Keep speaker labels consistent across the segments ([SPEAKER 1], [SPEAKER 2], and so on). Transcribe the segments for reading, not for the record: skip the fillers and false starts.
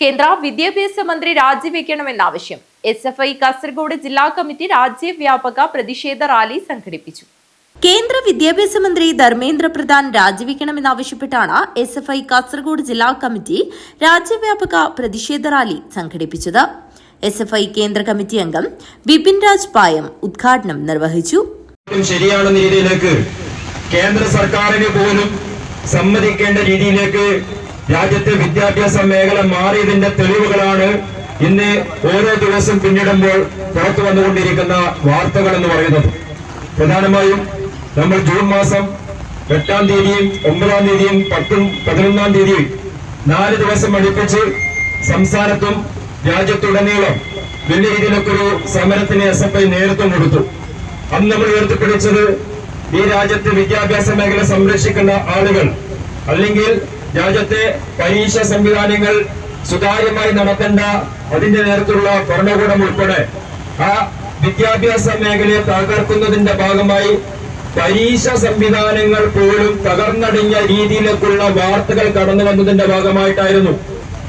[SPEAKER 1] കേന്ദ്ര വിദ്യാഭ്യാസ മന്ത്രി രാജിവെക്കണമെന്ന ആവശ്യം. SFI കാസർഗോഡ് ജില്ലാ കമ്മിറ്റി രാജ്യവ്യാപക പ്രതിഷേധ റാലി സംഘടിപ്പിച്ചു. കേന്ദ്ര വിദ്യാഭ്യാസ മന്ത്രി ധർമ്മേന്ദ്ര പ്രധാൻ രാജിവെക്കണമെന്നാവശ്യപ്പെട്ടാണ് SFI കാസർഗോഡ് ജില്ലാ കമ്മിറ്റി രാജ്യവ്യാപക പ്രതിഷേധ റാലി സംഘടിപ്പിച്ചത്. SFI കേന്ദ്ര കമ്മിറ്റി അംഗം വിപിൻ രാജ് പായം ഉദ്ഘാടനം നിർവഹിച്ചു.
[SPEAKER 2] ശരിയായ രീതിയിലേക്ക് കേന്ദ്ര സർക്കാരിന് പോലും സമ്മതിക്കേണ്ട രീതിയിലേക്ക് രാജ്യത്തെ വിദ്യാഭ്യാസ മേഖല മാറിയതിന്റെ തെളിവുകളാണ് ഇന്ന് ഓരോ ദിവസം പിന്നിടുമ്പോൾ പുറത്തു വന്നുകൊണ്ടിരിക്കുന്ന വാർത്തകൾ എന്ന് പറയുന്നത്. പ്രധാനമായും നമ്മൾ ജൂൺ മാസം 8-ാം തീയതിയും 9-ാം തീയതിയും 10-ഉം 11-ാം തീയതിയും 4 ദിവസം അടുപ്പിച്ച് സംസ്ഥാനത്തും രാജ്യത്തുടനീളം വലിയ രീതിയിലൊക്കെ ഒരു സമരത്തിന് SFI നേതൃത്വം കൊടുത്തു. അന്ന് നമ്മൾ ഉയർത്തിപ്പിടിച്ചത് ഈ രാജ്യത്തെ വിദ്യാഭ്യാസ മേഖല സംരക്ഷിക്കുന്ന ആളുകൾ അല്ലെങ്കിൽ രാജ്യത്തെ പരീക്ഷാ സംവിധാനങ്ങൾ സുതാര്യമായി നടത്തേണ്ട അതിന്റെ നേതൃത്വമുള്ള ഭരണകൂടം ഉൾപ്പെടെ ആ വിദ്യാഭ്യാസ മേഖലയെ തകർക്കുന്നതിന്റെ ഭാഗമായി പരീക്ഷാ സംവിധാനങ്ങൾ പോലും തകർന്നടിഞ്ഞ രീതിയിലേക്കുള്ള വാർത്തകൾ കടന്നു വന്നതിന്റെ ഭാഗമായിട്ടായിരുന്നു.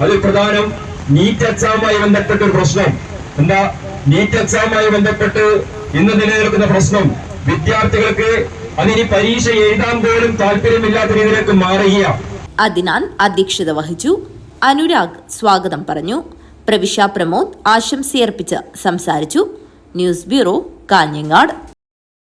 [SPEAKER 2] അതിൽ പ്രധാനം നീറ്റ് എക്സാമുമായി ബന്ധപ്പെട്ട ഒരു പ്രശ്നം. എന്താ നീറ്റ് എക്സാമുമായി ബന്ധപ്പെട്ട് ഇന്ന് നിലനിൽക്കുന്ന പ്രശ്നം വിദ്യാർത്ഥികൾക്ക് അതിന് പരീക്ഷ എഴുതാൻ പോലും താല്പര്യമില്ലാത്ത രീതിയിലേക്ക് മാറുകയാണ്.
[SPEAKER 1] അതിനാൽ അധ്യക്ഷത വഹിച്ചു. അനുരാഗ് സ്വാഗതം പറഞ്ഞു. പ്രവിശ പ്രമോദ് ആശംസയർപ്പിച്ച് സംസാരിച്ചു. News bureau, Kanhangad.